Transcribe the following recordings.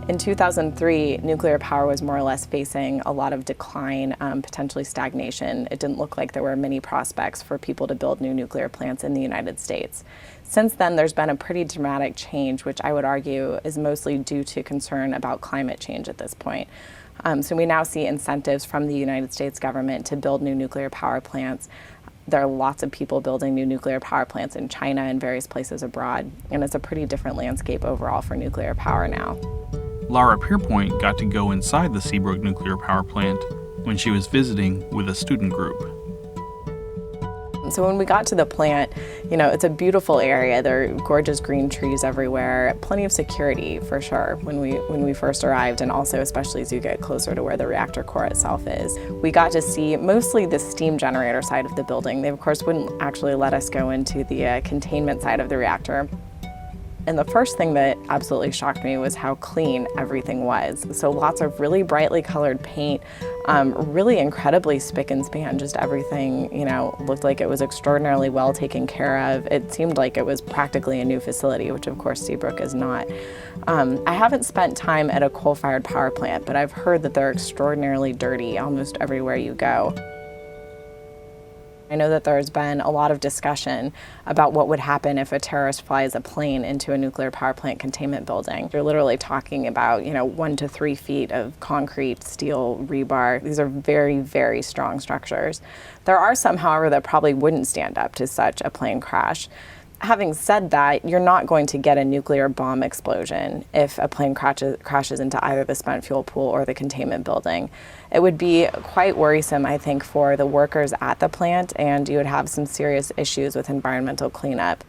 In 2003, nuclear power was more or less facing a lot of decline, potentially stagnation. It didn't look like there were many prospects for people to build new nuclear plants in the United States. Since then, there's been a pretty dramatic change, which I would argue is mostly due to concern about climate change at this point. So we now see incentives from the United States government to build new nuclear power plants. There are lots of people building new nuclear power plants in China and various places abroad, and it's a pretty different landscape overall for nuclear power now. Laura Pierpoint got to go inside the Seabrook nuclear power plant when she was visiting with a student group. So when we got to the plant, it's a beautiful area. There are gorgeous green trees everywhere, plenty of security for sure when we first arrived, and also especially as you get closer to where the reactor core itself is. We got to see mostly the steam generator side of the building. They of course wouldn't actually let us go into the containment side of the reactor. And the first thing that absolutely shocked me was how clean everything was. So lots of really brightly colored paint, really incredibly spick and span, just everything, looked like it was extraordinarily well taken care of. It seemed like it was practically a new facility, which of course Seabrook is not. I haven't spent time at a coal-fired power plant, but I've heard that they're extraordinarily dirty almost everywhere you go. I know that there's been a lot of discussion about what would happen if a terrorist flies a plane into a nuclear power plant containment building. You're literally talking about, 1 to 3 feet of concrete, steel, rebar. These are very, very strong structures. There are some, however, that probably wouldn't stand up to such a plane crash. Having said that, you're not going to get a nuclear bomb explosion if a plane crashes into either the spent fuel pool or the containment building. It would be quite worrisome, I think, for the workers at the plant, and you would have some serious issues with environmental cleanup.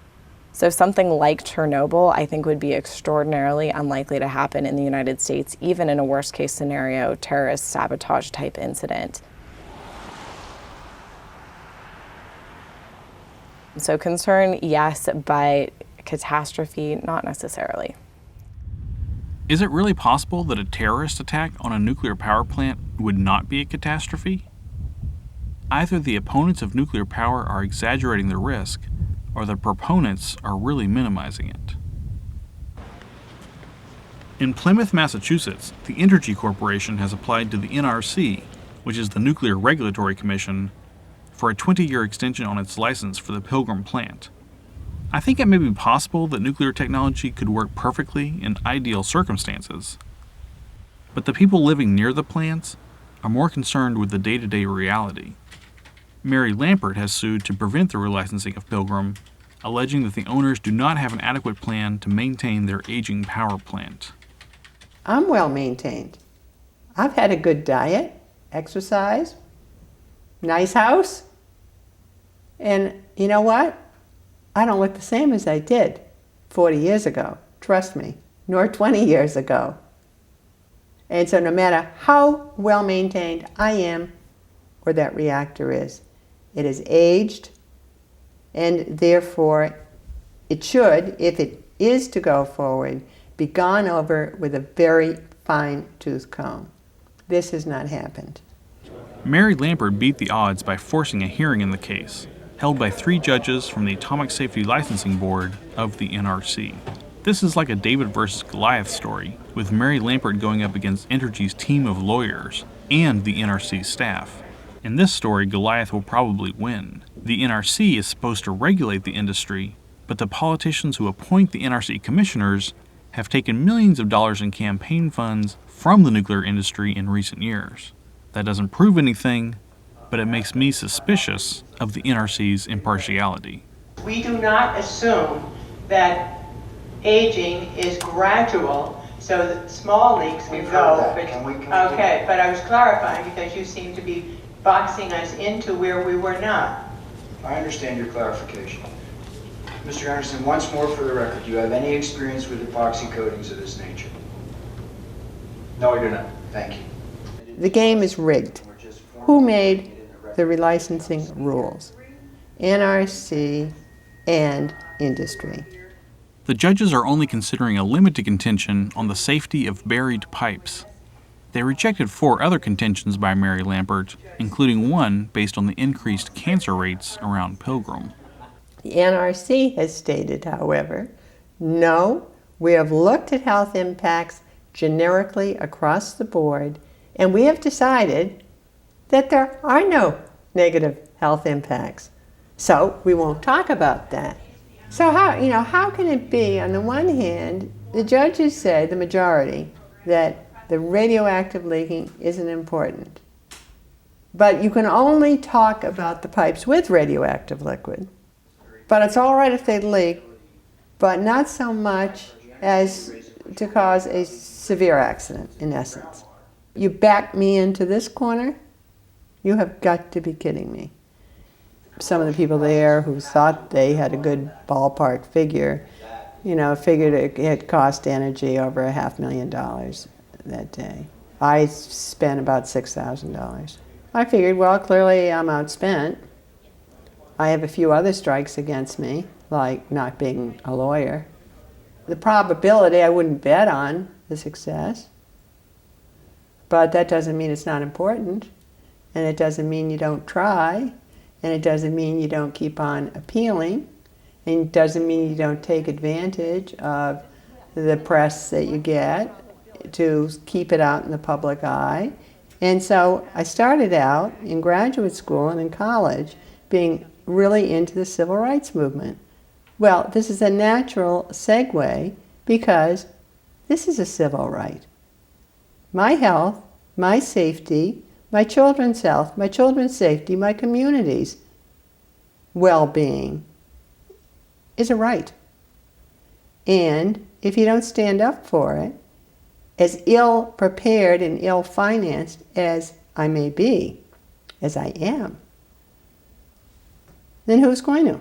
So something like Chernobyl, I think, would be extraordinarily unlikely to happen in the United States, even in a worst-case scenario terrorist sabotage type incident. So concern, yes, but catastrophe, not necessarily. Is it really possible that a terrorist attack on a nuclear power plant would not be a catastrophe? Either the opponents of nuclear power are exaggerating the risk, or the proponents are really minimizing it. In Plymouth, Massachusetts, the Entergy Corporation has applied to the NRC, which is the Nuclear Regulatory Commission, for a 20-year extension on its license for the Pilgrim plant. I think it may be possible that nuclear technology could work perfectly in ideal circumstances, but the people living near the plants are more concerned with the day-to-day reality. Mary Lampert has sued to prevent the relicensing of Pilgrim, alleging that the owners do not have an adequate plan to maintain their aging power plant. I'm well maintained. I've had a good diet, exercise, nice house, and you know what? I don't look the same as I did 40 years ago, trust me, nor 20 years ago. And so no matter how well maintained I am or that reactor is, it is aged, and therefore it should, if it is to go forward, be gone over with a very fine-tooth comb. This has not happened. Mary Lampert beat the odds by forcing a hearing in the case, held by 3 judges from the Atomic Safety Licensing Board of the NRC. This is like a David versus Goliath story, with Mary Lampert going up against Entergy's team of lawyers and the NRC staff. In this story, Goliath will probably win. The NRC is supposed to regulate the industry, but the politicians who appoint the NRC commissioners have taken millions of dollars in campaign funds from the nuclear industry in recent years. That doesn't prove anything, but it makes me suspicious of the NRC's impartiality. We do not assume that aging is gradual, so that small leaks can go. Okay, but I was clarifying because you seem to be boxing us into where we were not. I understand your clarification. Mr. Henderson, once more for the record, do you have any experience with epoxy coatings of this nature? No, I do not. Thank you. The game is rigged. Who made the relicensing rules? NRC and industry. The judges are only considering a limited contention on the safety of buried pipes. They rejected 4 other contentions by Mary Lampert, including one based on the increased cancer rates around Pilgrim. The NRC has stated, however, no, we have looked at health impacts generically across the board, and we have decided that there are no negative health impacts. So we won't talk about that. So how can it be, on the one hand, the judges say, the majority, that the radioactive leaking isn't important. But you can only talk about the pipes with radioactive liquid. But it's all right if they leak, but not so much as to cause a severe accident, in essence. You back me into this corner? You have got to be kidding me. Some of the people there who thought they had a good ballpark figure, figured it had cost energy over $500,000 that day. I spent about $6,000. I figured, well, clearly I'm outspent. I have a few other strikes against me, like not being a lawyer. The probability I wouldn't bet on the success, but that doesn't mean it's not important, and it doesn't mean you don't try, and it doesn't mean you don't keep on appealing, and it doesn't mean you don't take advantage of the press that you get to keep it out in the public eye. And so I started out in graduate school and in college being really into the civil rights movement. Well, this is a natural segue because this is a civil right. My health, my safety, my children's health, my children's safety, my community's well-being is a right. And if you don't stand up for it, as ill-prepared and ill-financed as I may be, as I am, then who's going to?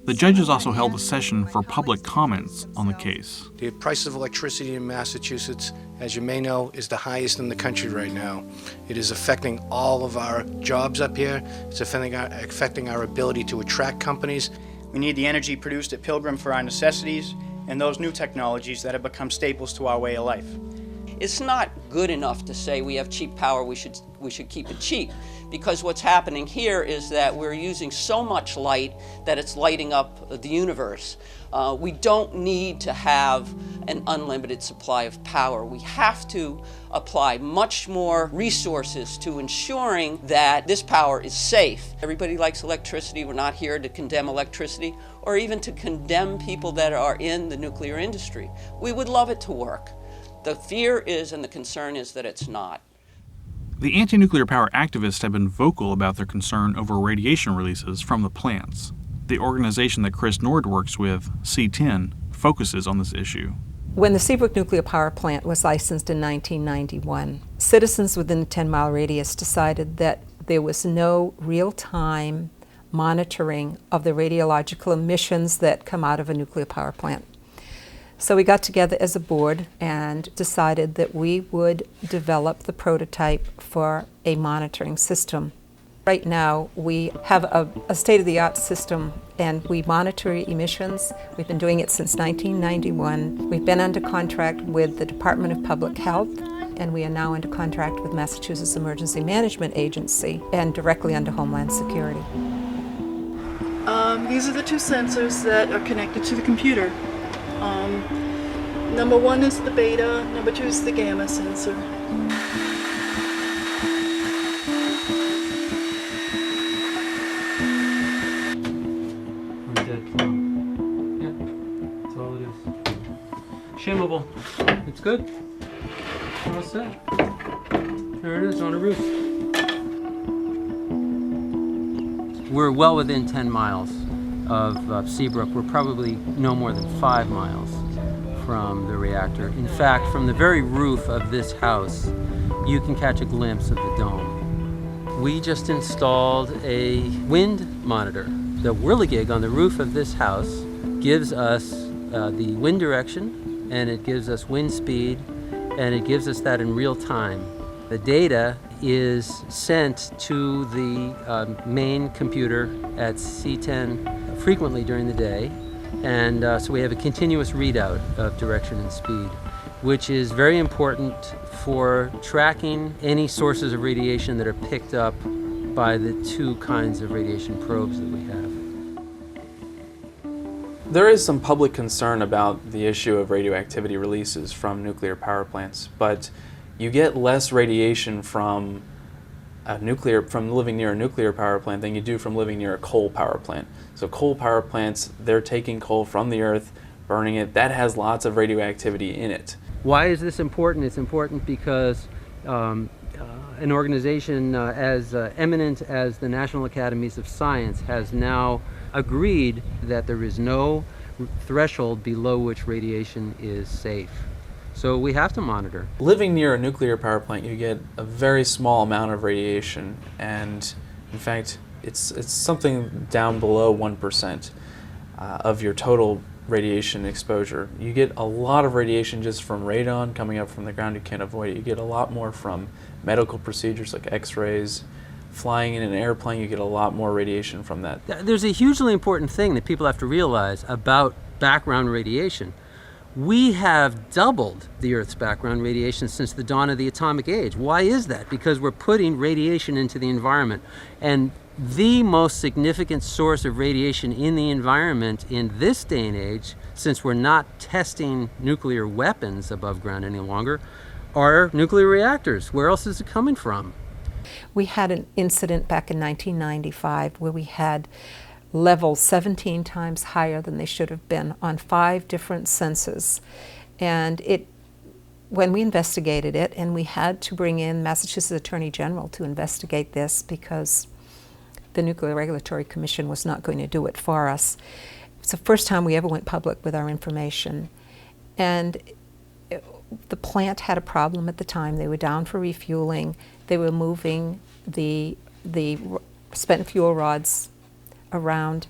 The judges also held a session for public comments on the case. The price of electricity in Massachusetts, as you may know, is the highest in the country right now. It is affecting all of our jobs up here. It's affecting our ability to attract companies. We need the energy produced at Pilgrim for our necessities and those new technologies that have become staples to our way of life. It's not good enough to say we have cheap power, we should keep it cheap, because what's happening here is that we're using so much light that it's lighting up the universe. We don't need to have an unlimited supply of power. We have to apply much more resources to ensuring that this power is safe. Everybody likes electricity. We're not here to condemn electricity or even to condemn people that are in the nuclear industry. We would love it to work. The fear is and the concern is that it's not. The anti-nuclear power activists have been vocal about their concern over radiation releases from the plants. The organization that Chris Nord works with, C10, focuses on this issue. When the Seabrook Nuclear Power Plant was licensed in 1991, citizens within the 10-mile radius decided that there was no real-time monitoring of the radiological emissions that come out of a nuclear power plant. So we got together as a board and decided that we would develop the prototype for a monitoring system. Right now, we have a state-of-the-art system, and we monitor emissions. We've been doing it since 1991. We've been under contract with the Department of Public Health, and we are now under contract with Massachusetts Emergency Management Agency and directly under Homeland Security. These are the two sensors that are connected to the computer. Number one is the beta, number two is the gamma sensor. Shimmable. It's good. All set. There it is on a roof. We're well within 10 miles of Seabrook. We're probably no more than 5 miles from the reactor. In fact, from the very roof of this house, you can catch a glimpse of the dome. We just installed a wind monitor. The whirligig on the roof of this house gives us the wind direction, and it gives us wind speed, and it gives us that in real time. The data is sent to the main computer at C10 frequently during the day, and so we have a continuous readout of direction and speed, which is very important for tracking any sources of radiation that are picked up by the two kinds of radiation probes that we have. There is some public concern about the issue of radioactivity releases from nuclear power plants, but you get less radiation from living near a nuclear power plant than you do from living near a coal power plant. So coal power plants, they're taking coal from the earth, burning it. That has lots of radioactivity in it. Why is this important? It's important because an organization as eminent as the National Academies of Science has now agreed that there is no threshold below which radiation is safe. So we have to monitor. Living near a nuclear power plant, you get a very small amount of radiation, and in fact, it's something down below 1% of your total radiation exposure. You get a lot of radiation just from radon coming up from the ground. You can't avoid it. You get a lot more from medical procedures like x-rays. Flying in an airplane, you get a lot more radiation from that. There's a hugely important thing that people have to realize about background radiation. We have doubled the Earth's background radiation since the dawn of the atomic age. Why is that? Because we're putting radiation into the environment. And the most significant source of radiation in the environment in this day and age, since we're not testing nuclear weapons above ground any longer, are nuclear reactors. Where else is it coming from? We had an incident back in 1995 where we had levels 17 times higher than they should have been on 5 different sensors. And when we investigated it, and we had to bring in Massachusetts Attorney General to investigate this because the Nuclear Regulatory Commission was not going to do it for us. It's the first time we ever went public with our information. And the plant had a problem at the time. They were down for refueling. They were moving the spent fuel rods around.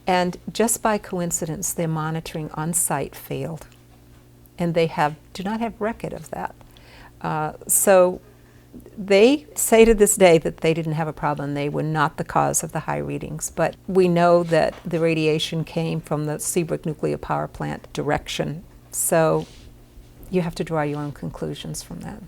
And just by coincidence, their monitoring on site failed. And they do not have record of that. So they say to this day that they didn't have a problem. They were not the cause of the high readings. But we know that the radiation came from the Seabrook nuclear power plant direction. So you have to draw your own conclusions from that.